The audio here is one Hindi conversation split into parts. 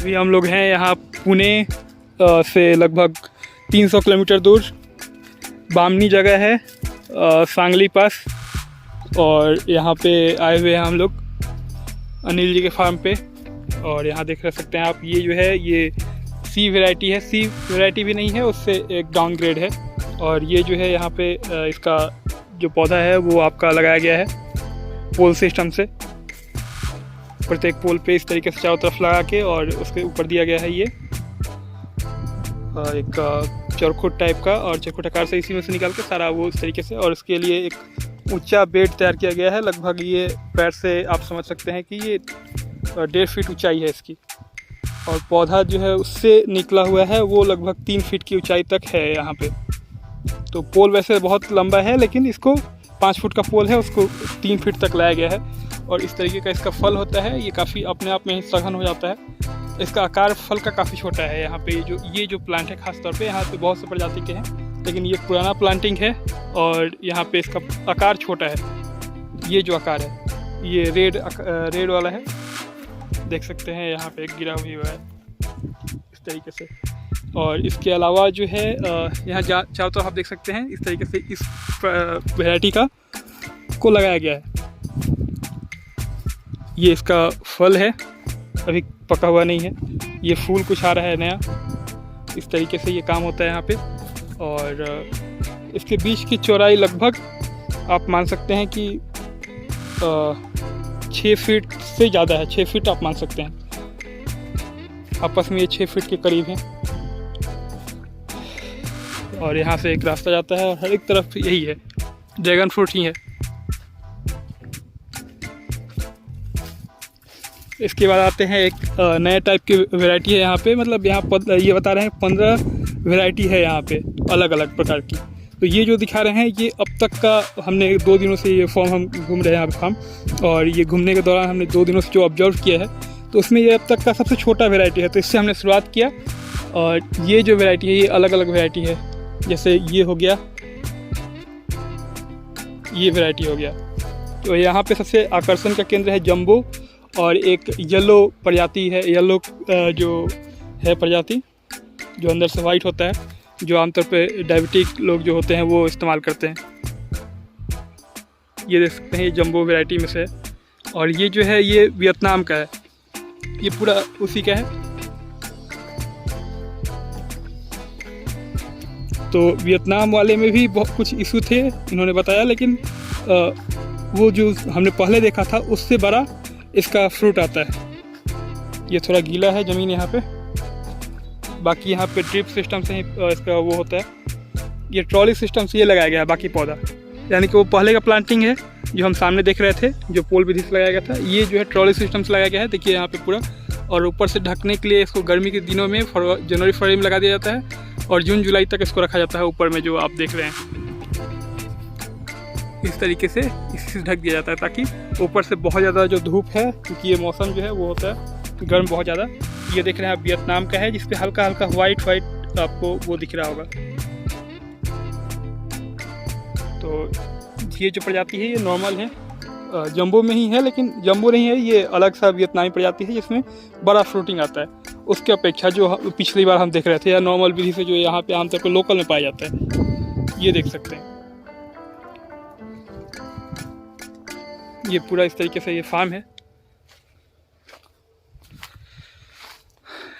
अभी हम लोग हैं यहाँ पुणे से लगभग 300 किलोमीटर दूर बामनी जगह है, सांगली पास। और यहाँ पे आए हुए हैं हम लोग अनिल जी के फार्म पे। और यहाँ देख सकते हैं आप, ये जो है ये सी वैरायटी है, सी वैरायटी भी नहीं है, उससे एक डाउनग्रेड है। और ये जो है यहाँ पे इसका जो पौधा है वो आपका लगाया गया है पोल सिस्टम से। प्रत्येक पोल पे इस तरीके से चारों तरफ लगा के और उसके ऊपर दिया गया है ये एक चरखुट टाइप का, और चरखुट आकार से इसी में से निकाल के सारा वो इस तरीके से। और इसके लिए एक ऊंचा बेड तैयार किया गया है, लगभग ये पैर से आप समझ सकते हैं कि ये 1.5 फीट ऊंचाई है इसकी। और पौधा जो है उससे निकला हुआ है वो लगभग 3 फीट की ऊंचाई तक है यहाँ पे। तो पोल वैसे बहुत लंबा है, लेकिन इसको 5 फुट का पोल है, उसको 3 फीट तक लाया गया है। और इस तरीके का इसका फल होता है, ये काफ़ी अपने आप में ही सघन हो जाता है। इसका आकार फल का काफ़ी छोटा है। यहाँ पे ये जो प्लांट है खास तौर पे, यहाँ पे बहुत से प्रजाति के हैं, लेकिन ये पुराना प्लांटिंग है और यहाँ पे इसका आकार छोटा है। ये जो आकार है ये रेड वाला है, देख सकते हैं यहाँ पे एक गिरा हुआ है इस तरीके से। और इसके अलावा जो है यहाँ चारों तरफ आप देख सकते हैं इस तरीके से इस वैरायटी का को लगाया गया है। ये इसका फल है, अभी पका हुआ नहीं है, ये फूल कुछ आ रहा है नया। इस तरीके से ये काम होता है यहाँ पे। और इसके बीच की चौड़ाई लगभग आप मान सकते हैं कि 6 फीट से ज़्यादा है, 6 फीट आप मान सकते हैं। आपस में ये 6 फीट के करीब हैं। और यहाँ से एक रास्ता जाता है और हर एक तरफ यही है, ड्रैगन फ्रूट ही है। इसके बाद आते हैं एक नए टाइप की वैरायटी है यहाँ पे, मतलब यहाँ ये बता रहे हैं 15 वैरायटी है यहाँ पे अलग अलग प्रकार की। तो ये जो दिखा रहे हैं ये अब तक का, हमने 2 दिनों से ये फॉर्म हम घूम रहे हैं यहाँ पे फार्म। और ये घूमने के दौरान हमने 2 दिनों से जो ऑब्जर्व किया है, तो उसमें ये अब तक का सबसे छोटा वैरायटी है। तो इससे हमने शुरुआत किया। और ये जो वैरायटी है ये अलग अलग वैरायटी है, जैसे ये हो गया, ये वैरायटी हो गया। तो यहाँ पे सबसे आकर्षण का केंद्र है जंबो, और एक येलो प्रजाति है, येलो जो है प्रजाति जो अंदर से वाइट होता है, जो आमतौर पे डायबिटिक लोग जो होते हैं वो इस्तेमाल करते हैं। ये देख सकते हैं ये जंबो वैरायटी में से है। और ये जो है ये वियतनाम का है, ये पूरा उसी का है। तो वियतनाम वाले में भी बहुत कुछ इशू थे इन्होंने बताया, लेकिन वो जो हमने पहले देखा था उससे बड़ा इसका फ्रूट आता है। ये थोड़ा गीला है ज़मीन यहाँ पे, बाकी यहाँ पे ड्रिप सिस्टम से ही इसका वो होता है। ये ट्रॉली सिस्टम से ये लगाया गया है बाकी पौधा, यानी कि वो पहले का प्लांटिंग है जो हम सामने देख रहे थे, जो पोल विधि से लगाया गया था। ये जो है ट्रॉली सिस्टम से लगाया गया है, देखिए यहाँ पे पूरा। और ऊपर से ढकने के लिए इसको गर्मी के दिनों में जनवरी फरवरी में लगा दिया जाता है, और जून जुलाई तक इसको रखा जाता है ऊपर में, जो आप देख रहे हैं इस तरीके से इससे ढक दिया जाता है, ताकि ऊपर से बहुत ज़्यादा जो धूप है, क्योंकि ये मौसम जो है वो होता है गर्म बहुत ज़्यादा। ये देख रहे हैं आप वियतनाम का है, जिसपे हल्का हल्का वाइट आपको वो दिख रहा होगा। तो ये जो प्रजाति है ये नॉर्मल है, जंबो में ही है, लेकिन जंबो नहीं है, ये अलग सा वियतनामी प्रजाति है जिसमें बड़ा फ्रूटिंग आता है। उसके अपेक्षा जो पिछली बार हम देख रहे थे, या नॉर्मल विधि से जो यहाँ पे आमतौर पर लोकल में पाया जाता है, ये देख सकते हैं। ये पूरा इस तरीके से ये फार्म है।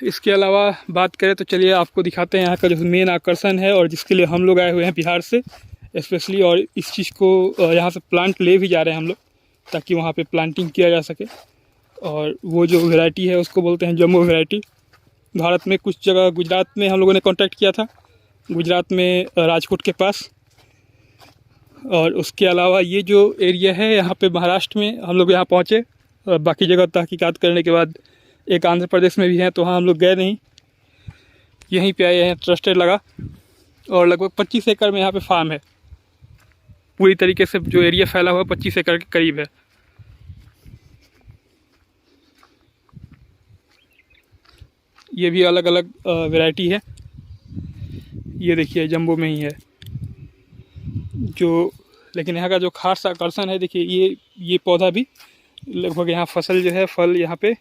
इसके अलावा बात करें तो चलिए आपको दिखाते हैं यहाँ का जो मेन आकर्षण है, और जिसके लिए हम लोग आए हुए हैं बिहार से स्पेशली। और इस चीज़ को यहाँ से प्लांट ले भी जा रहे हैं हम लोग, ताकि वहाँ पे प्लांटिंग किया जा सके। और वो जो वैरायटी है उसको बोलते हैं जम्बो वैरायटी। भारत में कुछ जगह, गुजरात में हम लोगों ने कांटेक्ट किया था, गुजरात में राजकोट के पास। और उसके अलावा ये जो एरिया है यहाँ पे महाराष्ट्र में हम लोग यहाँ पहुँचे, बाकी जगह तहकीकात करने के बाद एक आंध्र प्रदेश में भी है, तो वहाँ हम लोग गए नहीं, यहीं पे आए हैं, ट्रस्टेड लगा। और लगभग 25 एकड़ में यहाँ पे फार्म है, पूरी तरीके से जो एरिया फैला हुआ 25 एकड़ के करीब है। ये भी अलग अलग वैरायटी है। ये देखिए जंबो में ही है जो, लेकिन यहाँ का जो खास आकर्षण है, देखिए ये पौधा भी लगभग यहाँ फसल जो है, फल यहाँ पे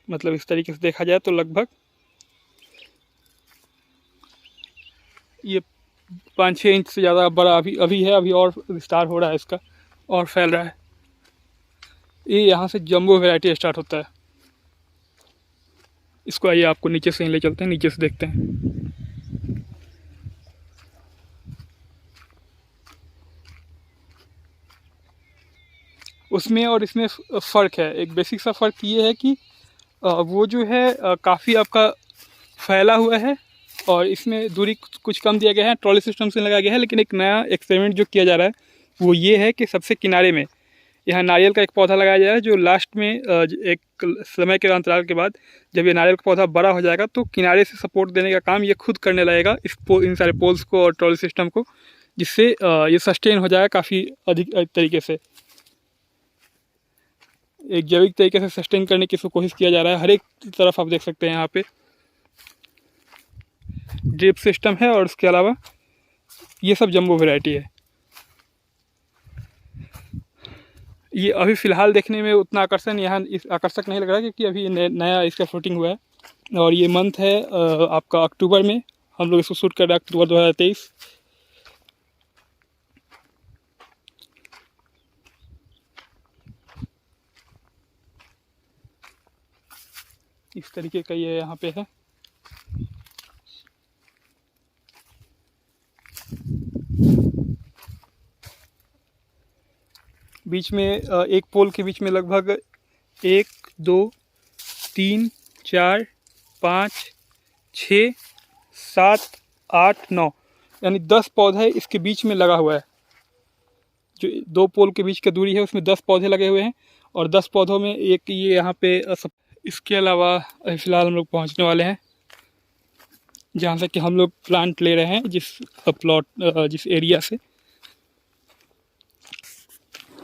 मतलब इस तरीके से देखा जाए तो लगभग ये 5-6 इंच से ज़्यादा बड़ा अभी है। अभी और विस्तार हो रहा है इसका और फैल रहा है। ये यहाँ से जंबो वैरायटी स्टार्ट होता है। इसको आइए आपको नीचे से ही ले चलते हैं, नीचे से देखते हैं। उसमें और इसमें फ़र्क है। एक बेसिक सा फ़र्क ये है कि वो जो है काफ़ी आपका फैला हुआ है और इसमें दूरी कुछ कम दिया गया है, ट्रॉली सिस्टम से लगाया गया है। लेकिन एक नया एक्सपेरिमेंट जो किया जा रहा है वो ये है कि सबसे किनारे में यहाँ नारियल का एक पौधा लगाया जा रहा है, जो लास्ट में एक समय के अंतराल के बाद जब ये नारियल का पौधा बड़ा हो जाएगा तो किनारे से सपोर्ट देने का काम ये खुद करने लगेगा इन सारे पोल्स को और ट्रॉली सिस्टम को, जिससे ये सस्टेन हो जाएगा काफ़ी अधिक तरीके से। एक जैविक तरीके से सस्टेन करने की कोशिश किया जा रहा है। हर एक तरफ आप देख सकते हैं यहाँ पे ड्रिप सिस्टम है और उसके अलावा ये सब जंबो वैरायटी है। ये अभी फ़िलहाल देखने में उतना आकर्षक नहीं लग रहा है क्योंकि अभी नया इसका फ्रूटिंग हुआ है और ये मंथ है आपका अक्टूबर में। हम लोग इसको शूट कर रहे हैं अक्टूबर 2023। इस तरीके का ये यहाँ पे है। बीच में एक पोल के बीच में लगभग 1 2 3 4 5 6 7 8 9 यानी 10 पौधे इसके बीच में लगा हुआ है। जो 2 पोल के बीच की दूरी है उसमें 10 पौधे लगे हुए हैं और 10 पौधों में एक ये यहाँ पे इसके अलावा फ़िलहाल हम लोग पहुँचने वाले हैं जहाँ से कि हम लोग प्लांट ले रहे हैं जिस एरिया से।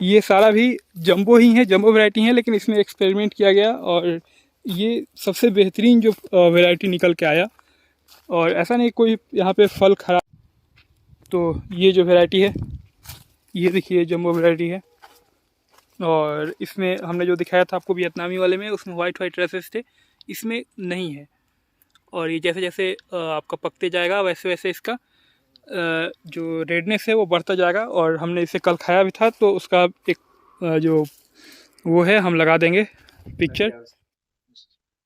ये सारा भी जंबो ही है, जंबो वैरायटी है, लेकिन इसमें एक्सपेरिमेंट किया गया और ये सबसे बेहतरीन जो वैरायटी निकल के आया। और ऐसा नहीं कोई यहाँ पे फल खराब। तो ये जो वैरायटी है ये देखिए जंबो वैरायटी है और इसमें हमने जो दिखाया था आपको वियतनामी वाले में, उसमें वाइट रेसेस थे, इसमें नहीं है। और ये जैसे जैसे आपका पकते जाएगा वैसे वैसे इसका जो रेडनेस है वो बढ़ता जाएगा। और हमने इसे कल खाया भी था तो उसका एक जो वो है हम लगा देंगे पिक्चर।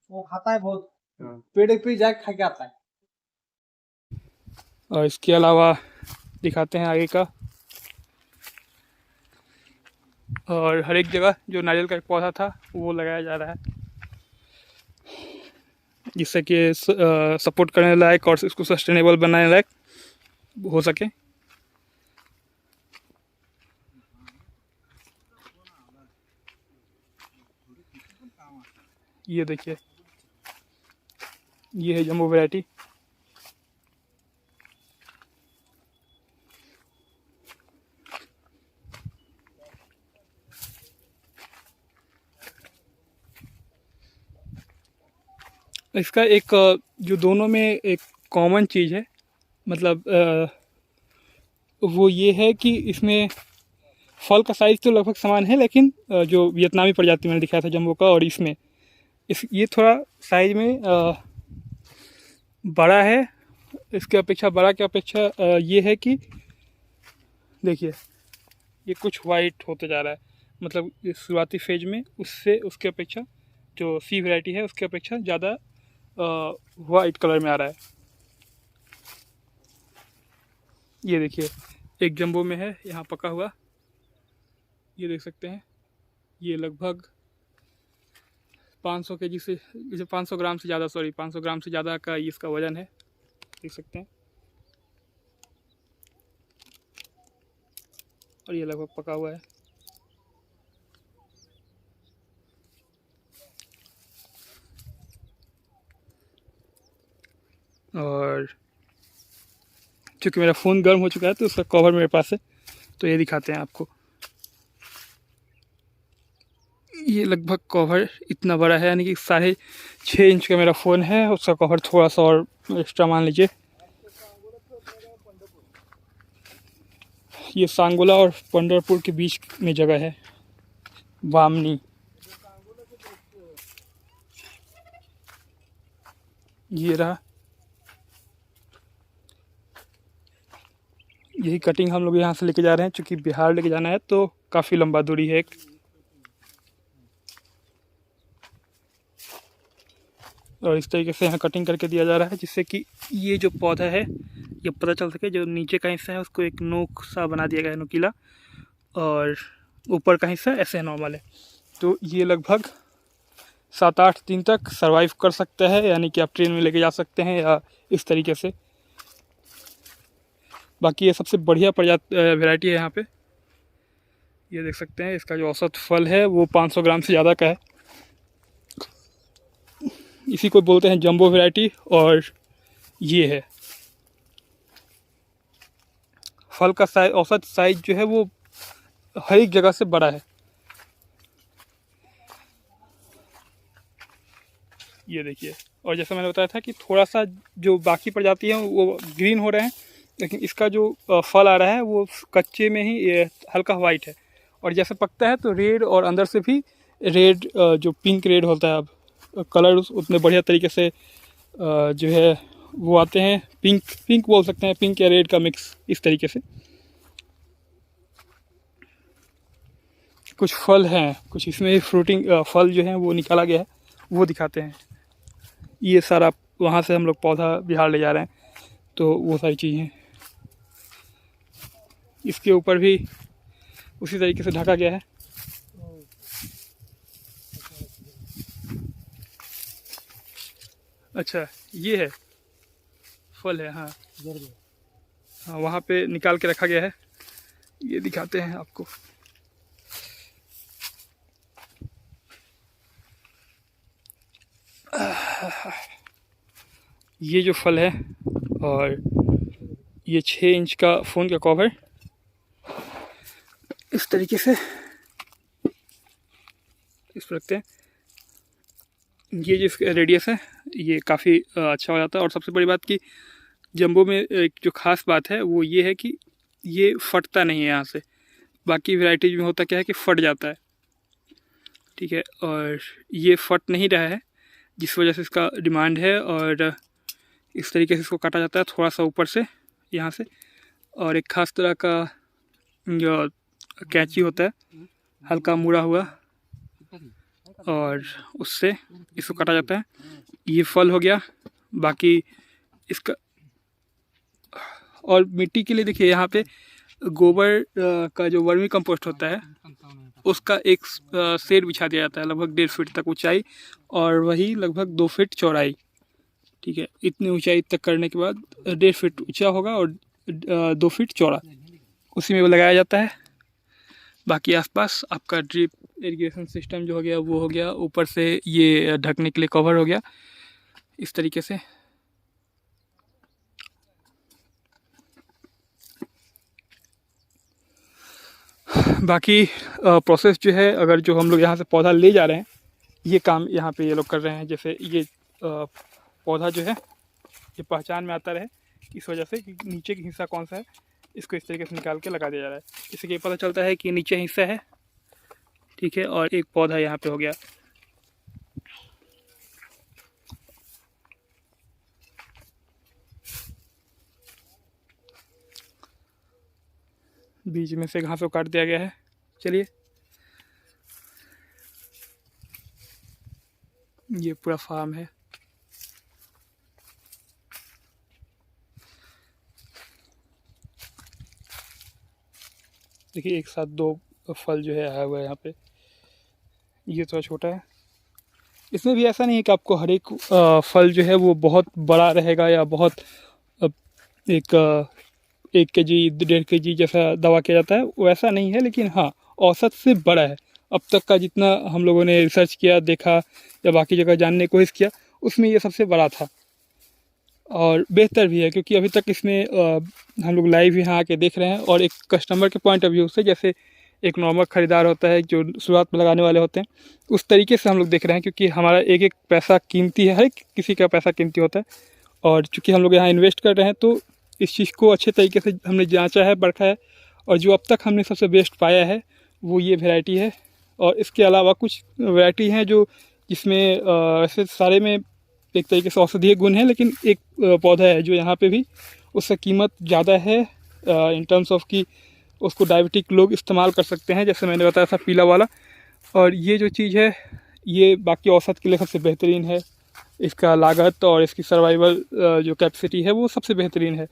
वो खाता है बहुत, पेड़ पे जाके खा के आता है। और इसके अलावा दिखाते हैं आगे का। और हर एक जगह जो नारियल का एक पौधा था वो लगाया जा रहा है जिससे कि सपोर्ट करने लायक और इसको सस्टेनेबल बनाने लायक हो सके। ये देखिए ये है जंबो वैरायटी। इसका एक जो दोनों में एक कॉमन चीज़ है, मतलब वो ये है कि इसमें फल का साइज़ तो लगभग समान है, लेकिन जो वियतनामी प्रजाति मैंने दिखाया था जंबो का और इसमें ये थोड़ा साइज़ में बड़ा है। इसके अपेक्षा के अपेक्षा ये है कि देखिए ये कुछ वाइट होते जा रहा है, मतलब शुरुआती फेज में उसके अपेक्षा जो सी वैरायटी है उसके अपेक्षा ज़्यादा वाइट कलर में आ रहा है। ये देखिए एक जंबो में है यहाँ पका हुआ, ये देख सकते हैं। ये लगभग 500 केजी से 500 ग्राम से ज़्यादा 500 ग्राम से ज़्यादा का इसका वज़न है, देख सकते हैं। और ये लगभग पका हुआ है। और चूँकि मेरा फ़ोन गर्म हो चुका है तो उसका कवर मेरे पास है, तो ये दिखाते हैं आपको। ये लगभग कवर इतना बड़ा है, यानी कि 6.5 इंच का मेरा फ़ोन है, उसका कवर थोड़ा सा और एक्स्ट्रा मान लीजिए। ये सांगोला और पंढरपुर के बीच में जगह है, बामनी। ये रहा, यही कटिंग हम लोग यहाँ से लेके जा रहे हैं, क्योंकि बिहार लेके जाना है तो काफ़ी लंबा दूरी है एक। और इस तरीके से यहाँ कटिंग करके दिया जा रहा है, जिससे कि ये जो पौधा है ये पता चल सके। जो नीचे का हिस्सा है उसको एक नोक सा बना दिया गया है, नुकीला, और ऊपर का हिस्सा ऐसे नॉर्मल है। तो ये लगभग 7-8 दिन तक सरवाइव कर सकता है, यानी कि आप ट्रेन में लेके जा सकते हैं या इस तरीके से। बाकी ये सबसे बढ़िया वैरायटी है यहाँ पे। ये देख सकते हैं, इसका जो औसत फल है वो 500 ग्राम से ज़्यादा का है। इसी को बोलते हैं जंबो वैरायटी। और ये है फल का औसत साइज जो है वो हर एक जगह से बड़ा है। ये देखिए, और जैसा मैंने बताया था कि थोड़ा सा जो बाकी प्रजाति हैं वो ग्रीन हो रहे हैं, लेकिन इसका जो फल आ रहा है वो कच्चे में ही ये हल्का वाइट है, और जैसे पकता है तो रेड, और अंदर से भी रेड, जो पिंक रेड होता है, अब कलर उतने बढ़िया तरीके से जो है वो आते हैं। पिंक बोल सकते हैं, पिंक या रेड का मिक्स, इस तरीके से। कुछ फल हैं, कुछ इसमें फ्रूटिंग फल जो हैं वो निकाला गया है, वो दिखाते हैं। ये सारा वहाँ से हम लोग पौधा बिहार ले जा रहे हैं, तो वो सारी चीज़ें इसके ऊपर भी उसी तरीके से ढका गया है। अच्छा, ये है फल है, हाँ हाँ, वहाँ पे निकाल के रखा गया है। ये दिखाते हैं आपको। ये जो फल है, और ये 6 इंच का फ़ोन का कवर, इस तरीके से इस पर रखते हैं। ये जो रेडियस है ये काफ़ी अच्छा हो जाता है। और सबसे बड़ी बात कि जंबो में एक जो ख़ास बात है वो ये है कि ये फटता नहीं है यहाँ से। बाकी वैरायटीज में होता क्या है कि फट जाता है, ठीक है, और ये फट नहीं रहा है, जिस वजह से इसका डिमांड है। और इस तरीके से इसको काटा जाता है, थोड़ा सा ऊपर से यहाँ से, और एक ख़ास तरह का जो कैंची होता है, हल्का मुड़ा हुआ, और उससे इसको काटा जाता है। ये फल हो गया। बाकी इसका और मिट्टी के लिए देखिए, यहाँ पे गोबर का जो वर्मी कंपोस्ट होता है उसका एक शेड बिछा दिया जाता है, लगभग 1.5 फीट तक ऊंचाई, और वही लगभग 2 फीट चौड़ाई, ठीक है। इतनी ऊंचाई तक करने के बाद 1.5 फीट ऊंचा होगा और 2 फीट चौड़ा, उसी में वो लगाया जाता है। बाकी आसपास आपका ड्रिप इरिगेशन सिस्टम जो हो गया वो हो गया, ऊपर से ये ढकने के लिए कवर हो गया, इस तरीके से। बाकी प्रोसेस जो है, अगर जो हम लोग यहाँ से पौधा ले जा रहे हैं, ये काम यहाँ पे ये लोग कर रहे हैं। जैसे ये पौधा जो है ये पहचान में आता रहे, इस वजह से कि नीचे की हिस्सा कौन सा है, इसको इस तरीके से निकाल के लगा दिया जा रहा है। इससे ये पता चलता है कि नीचे हिस्सा है, ठीक है, और एक पौधा यहाँ पे हो गया। बीच में से घास को काट दिया गया है। चलिए, ये पूरा फार्म है। देखिए, एक साथ 2 फल जो है आया हुआ है यहाँ पे। ये थोड़ा छोटा है। इसमें भी ऐसा नहीं है कि आपको हर एक फल जो है वो बहुत बड़ा रहेगा या बहुत एक 1 केजी 1.5 केजी जैसा दावा किया जाता है, वैसा नहीं है। लेकिन हाँ, औसत से बड़ा है। अब तक का जितना हम लोगों ने रिसर्च किया, देखा या बाकी जगह जानने की कोशिश किया, उसमें ये सबसे बड़ा था और बेहतर भी है। क्योंकि अभी तक इसमें हम लोग लाइव यहाँ आके देख रहे हैं, और एक कस्टमर के पॉइंट ऑफ व्यू से, जैसे एक नॉर्मल ख़रीदार होता है जो शुरुआत में लगाने वाले होते हैं, उस तरीके से हम लोग देख रहे हैं। क्योंकि हमारा एक एक पैसा कीमती है, हर किसी का पैसा कीमती होता है। और चूँकि हम लोग यहाँ इन्वेस्ट कर रहे हैं, तो इस चीज़ को अच्छे तरीके से हमने जांचा है, परखा है, और जो अब तक हमने सबसे बेस्ट पाया है वो ये वैरायटी है। और इसके अलावा कुछ वैरायटी हैं जो जिसमें ऐसे सारे में एक तरीके से औषधीय गुण है, लेकिन एक पौधा है जो यहाँ पे भी उससे कीमत ज़्यादा है इन टर्म्स ऑफ कि उसको डायबिटिक लोग इस्तेमाल कर सकते हैं, जैसे मैंने बताया था पीला वाला। और ये जो चीज़ है ये बाकी औसत के लिए सबसे बेहतरीन है, इसका लागत और इसकी सर्वाइवल जो कैपेसिटी है वो सबसे बेहतरीन है।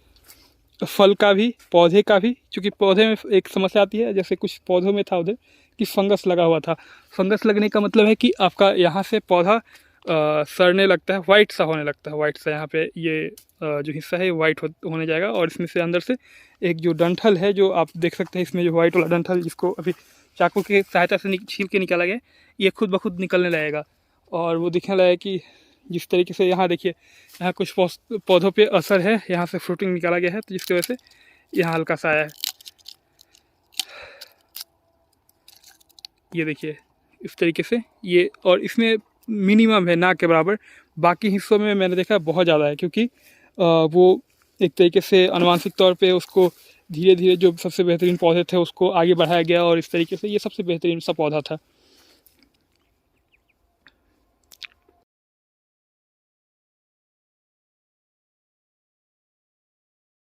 फल का भी, पौधे का भी, क्योंकि पौधे में एक समस्या आती है, जैसे कुछ पौधों में था उधर कि फंगस लगा हुआ था। फंगस लगने का मतलब है कि आपका यहाँ से पौधा सड़ने लगता है, वाइट सा होने लगता है, वाइट सा यहाँ पे ये जो हिस्सा है वाइट होने जाएगा। और इसमें से अंदर से एक जो डंठल है जो आप देख सकते हैं, इसमें जो वाइट वाला डंठल जिसको अभी चाकू की सहायता से छील के निकाला गया, ये खुद ब खुद निकलने लगेगा और वो दिखने लगेगा कि जिस तरीके से यहाँ देखिए, यहाँ कुछ पौधों पे असर है, यहाँ से फ्रूटिंग निकाला गया है, तो जिसकी वजह से यहाँ हल्का सा आया है। ये देखिए इस तरीके से ये, और इसमें मिनिमम है, ना के बराबर। बाकी हिस्सों में मैंने देखा बहुत ज़्यादा है, क्योंकि वो एक तरीके से आनुवांशिक तौर पे उसको धीरे धीरे जो सबसे बेहतरीन पौधे थे उसको आगे बढ़ाया गया और इस तरीके से ये सबसे बेहतरीन सा पौधा था।